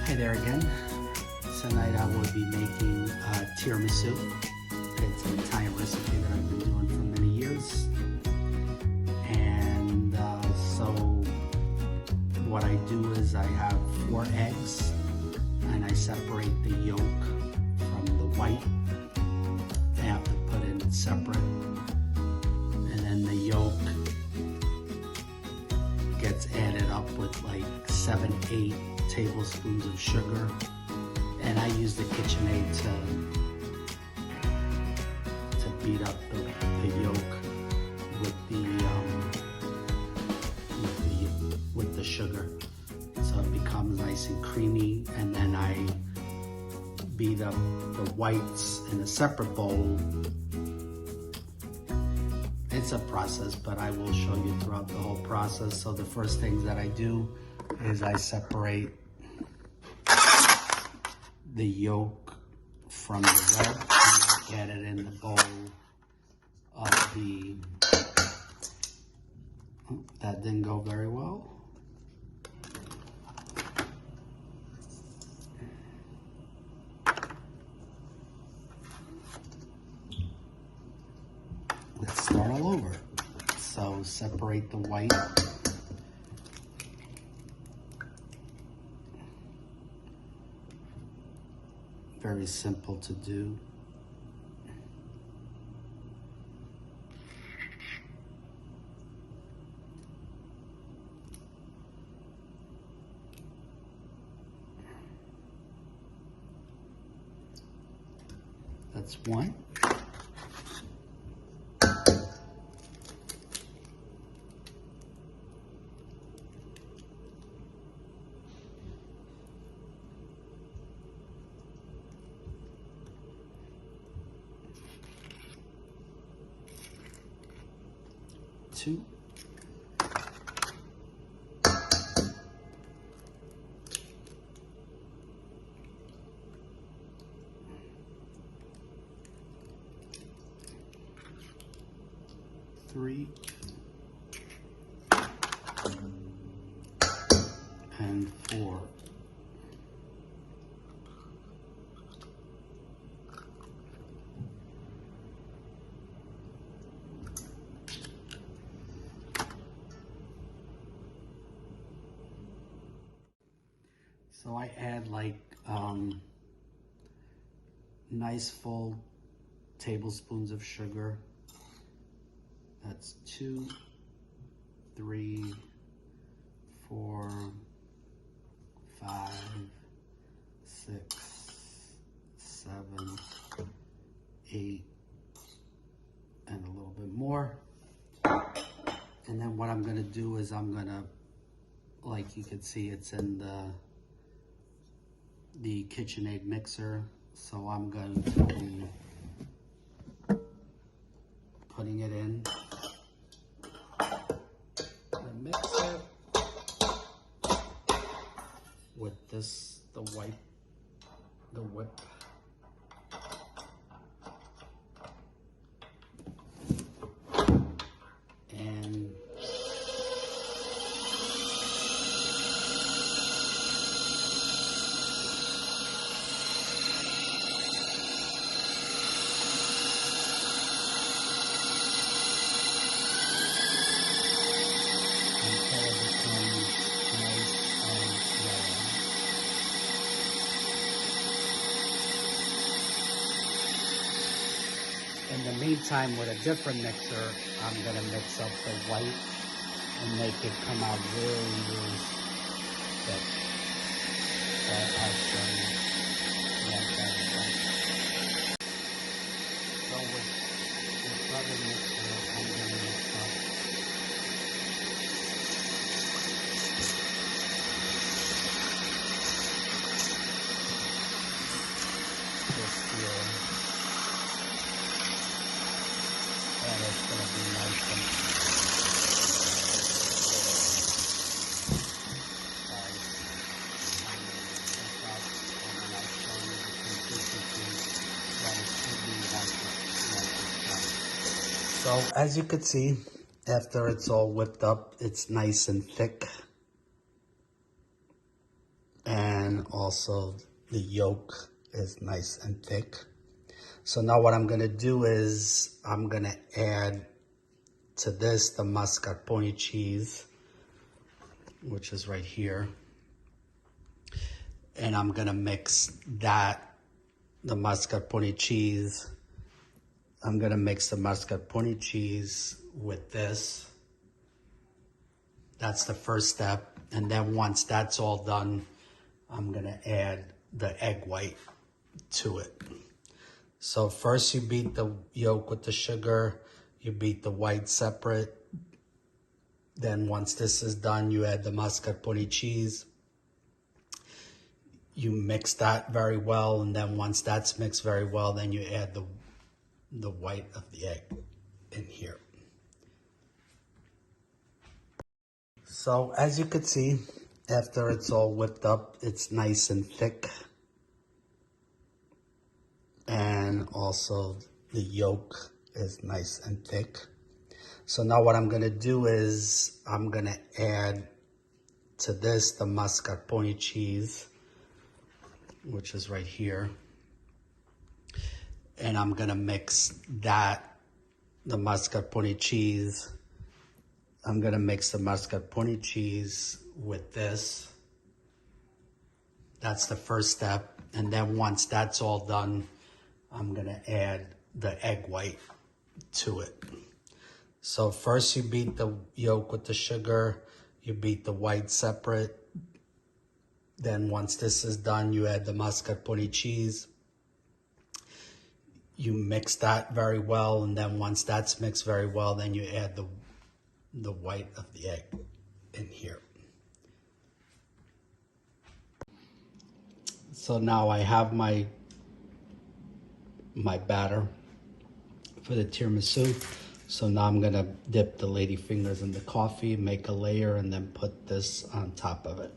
Hi there again. Tonight I will be making tiramisu. It's an Italian recipe that I've been doing for many years. And so what I do is I have 4 eggs and I separate the yolk from the white. I have to put it separate. And then the yolk gets added up with like 7-8 tablespoons of sugar, and I use the KitchenAid to beat up the yolk with the sugar, so it becomes nice and creamy. And then I beat up the whites in a separate bowl. It's a process, but I will show you throughout the whole process. So the first things that I do is I separate the yolk from the red and I get it in the bowl of the, oh, that didn't go very well. Let's start all over. So separate the white. Very simple to do. That's one. Two. Three. And 4. So I add like nice full tablespoons of sugar. That's 2, 3, 4, 5, 6, 7, 8, and a little bit more. And then what I'm gonna do is I'm gonna, like you can see, it's in the KitchenAid mixer. So I'm going to be putting it in the mixer with this, the whip. And in the meantime, with a different mixer, I'm gonna mix up the white and make it come out really, really thick. So I'll show you what that is like. So with this other mixer, I'm gonna mix up this here. And it's going to be nice and so as you can see, after it's all whipped up, it's nice and thick. and also the yolk is nice and thick. So now what I'm gonna do is I'm gonna add to this the mascarpone cheese, which is right here. And I'm gonna mix that, the mascarpone cheese. I'm gonna mix the mascarpone cheese with this. That's the first step. And then once that's all done, I'm gonna add the egg white to it. So first you beat the yolk with the sugar, you beat the white separate. Then once this is done, you add the mascarpone cheese. You mix that very well, and then once that's mixed very well, then you add the white of the egg in here. So as you can see, after it's all whipped up, it's nice and thick. And also the yolk is nice and thick. So now what I'm gonna do is I'm gonna add to this the mascarpone cheese, which is right here. And I'm gonna mix that, the mascarpone cheese. I'm gonna mix the mascarpone cheese with this. That's the first step. And then once that's all done, I'm gonna add the egg white to it. So first you beat the yolk with the sugar, you beat the white separate. Then once this is done, you add the mascarpone cheese. You mix that very well, and then once that's mixed very well, then you add the white of the egg in here. So now I have my batter for the tiramisu. So now I'm gonna dip the ladyfingers in the coffee, make a layer, and then put this on top of it.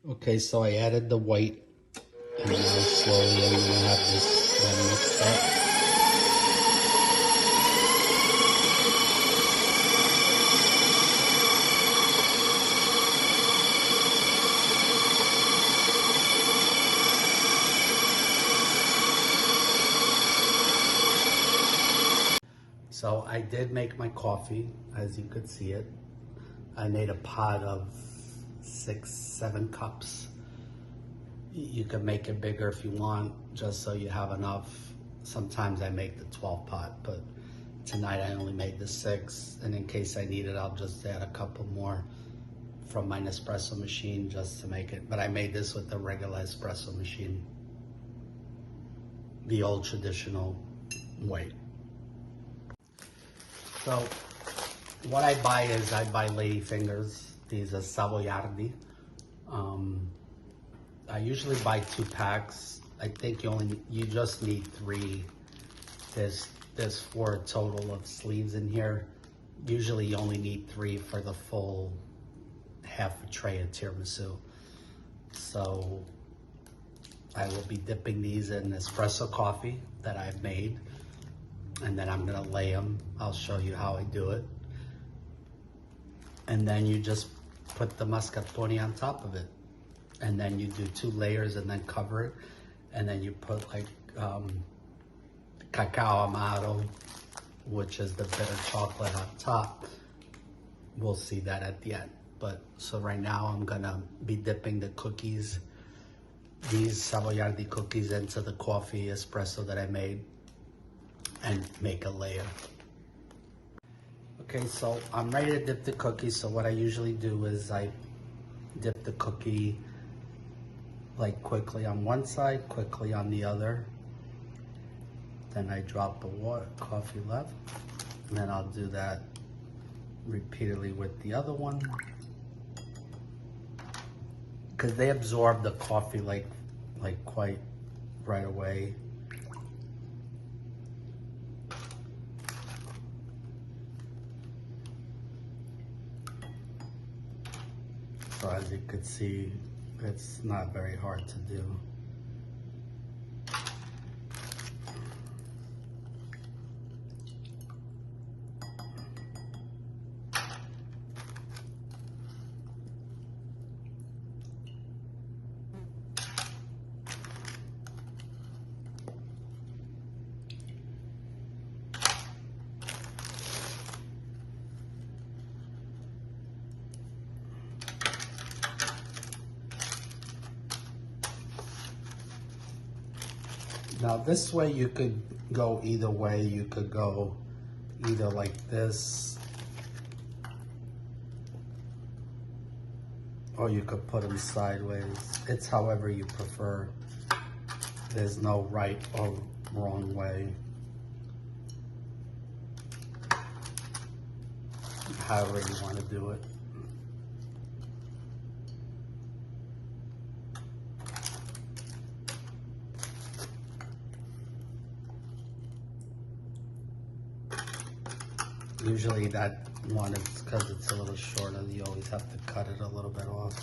Okay, so I added the white, and now slowly I'm gonna have this then mixed up. So I did make my coffee, as you could see it. I made a pot of 6-7 cups. You can make it bigger if you want, just so you have enough. Sometimes I make the 12 pot, but tonight I only made the 6. And in case I need it, I'll just add a couple more from my Nespresso machine just to make it. But I made this with the regular espresso machine, the old traditional way. So what I buy is I buy ladyfingers. These are savoiardi. I usually buy 2 packs. I think you just need 3. There's 4 total of sleeves in here. Usually you only need 3 for the full half a tray of tiramisu. So I will be dipping these in espresso coffee that I've made, and then I'm gonna lay them. I'll show you how I do it. And then you just put the mascarpone on top of it. And then you do 2 layers and then cover it. And then you put like cacao amaro, which is the bitter chocolate on top. We'll see that at the end. But so right now I'm gonna be dipping the cookies, these savoiardi cookies, into the coffee espresso that I made and make a layer. Okay, so I'm ready to dip the cookie. So what I usually do is I dip the cookie like quickly on one side, quickly on the other. Then I drop the coffee left, and then I'll do that repeatedly with the other one, because they absorb the coffee like quite right away. So as you could see, it's not very hard to do. Now this way you could go either way. You could go either like this, or you could put them sideways. It's however you prefer. There's no right or wrong way. However you want to do it. Usually that one is because it's a little shorter, you always have to cut it a little bit off.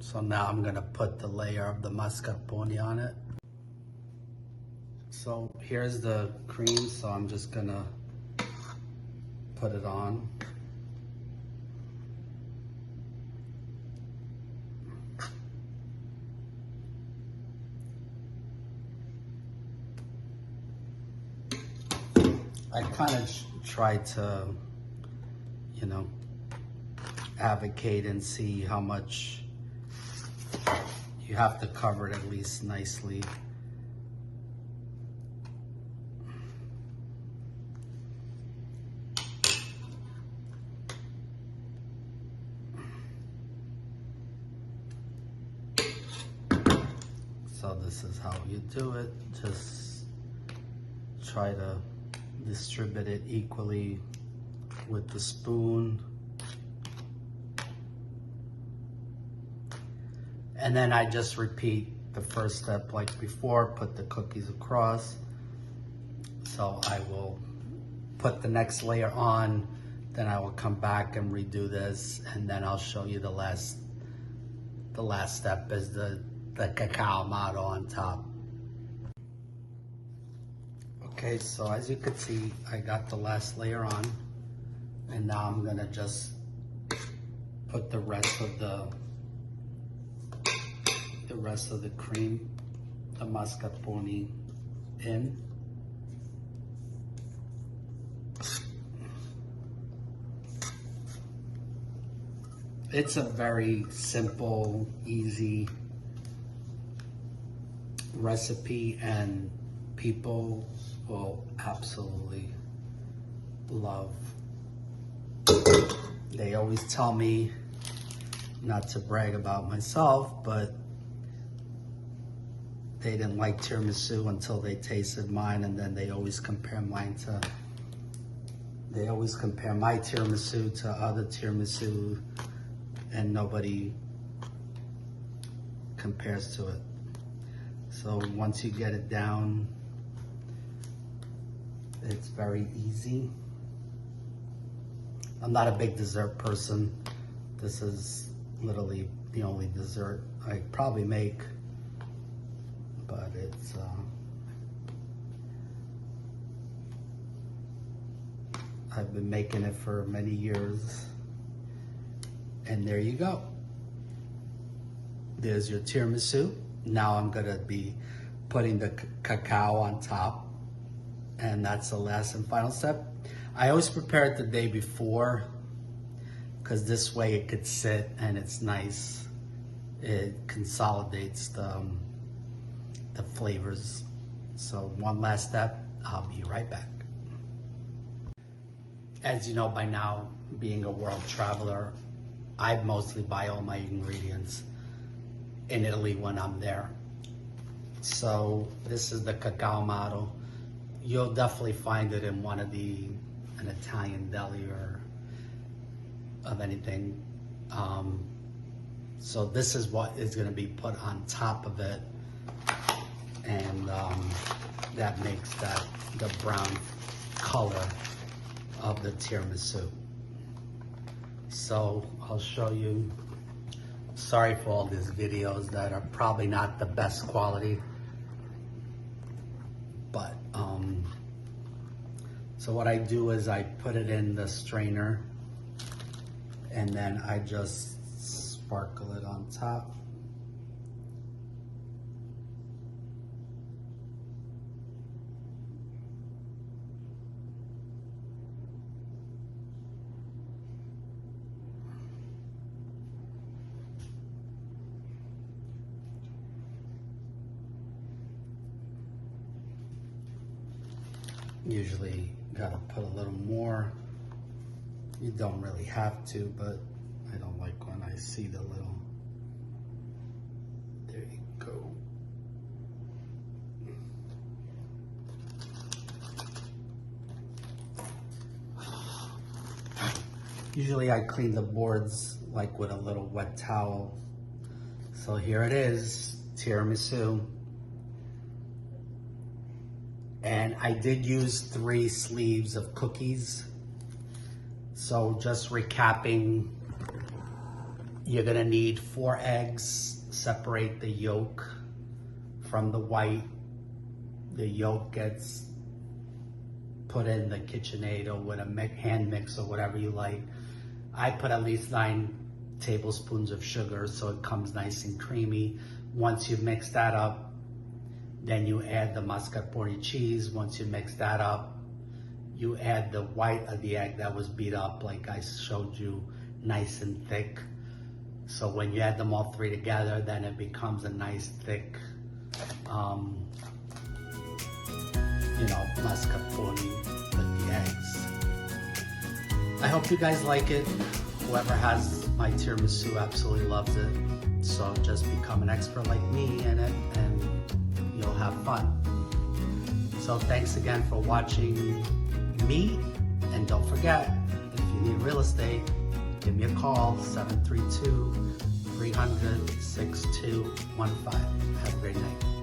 So now I'm gonna put the layer of the mascarpone on it. So here's the cream, so I'm just gonna put it on. I kind of try to, you know, advocate and see how much you have to cover it at least nicely. So this is how you do it. Just try to distribute it equally with the spoon. And then I just repeat the first step like before, put the cookies across. So I will put the next layer on, then I will come back and redo this, and then I'll show you the last step is the cacao amato on top. Okay, so as you can see, I got the last layer on, and now I'm gonna just put the rest of the cream, the mascarpone in. It's a very simple, easy recipe, and people will absolutely love. They always tell me, not to brag about myself, but they didn't like tiramisu until they tasted mine, and then they always compare my tiramisu to other tiramisu, and nobody compares to it. So once you get it down, it's very easy. I'm not a big dessert person. This is literally the only dessert I probably make, but it's I've been making it for many years, and there you go. There's your tiramisu. Now I'm gonna be putting the cacao on top, and that's the last and final step. I always prepare it the day before, because this way it could sit and it's nice. It consolidates the flavors. So one last step, I'll be right back. As you know by now, being a world traveler, I mostly buy all my ingredients in Italy when I'm there. So this is the cacao amato. You'll definitely find it in an Italian deli or of anything. So this is what is gonna be put on top of it, and that makes the brown color of the tiramisu. So I'll show you. Sorry for all these videos that are probably not the best quality. But so what I do is I put it in the strainer, and then I just sparkle it on top. Usually gotta put a little more. You don't really have to, but I don't like when I see the little, there you go. Usually I clean the boards like with a little wet towel. So here it is, tiramisu. And I did use 3 sleeves of cookies. So just recapping, you're gonna need 4 eggs. Separate the yolk from the white. The yolk gets put in the KitchenAid or with a hand mix or whatever you like. I put at least 9 tablespoons of sugar so it comes nice and creamy. Once you mix that up, then you add the mascarpone cheese. Once you mix that up, you add the white of the egg that was beat up like I showed you, nice and thick. So when you add them all 3 together, then it becomes a nice thick, mascarpone with the eggs. I hope you guys like it. Whoever has my tiramisu absolutely loves it. So just become an expert like me in it, and you'll have fun. So thanks again for watching me, and don't forget, if you need real estate, give me a call, 732-300-6215. Have a great night.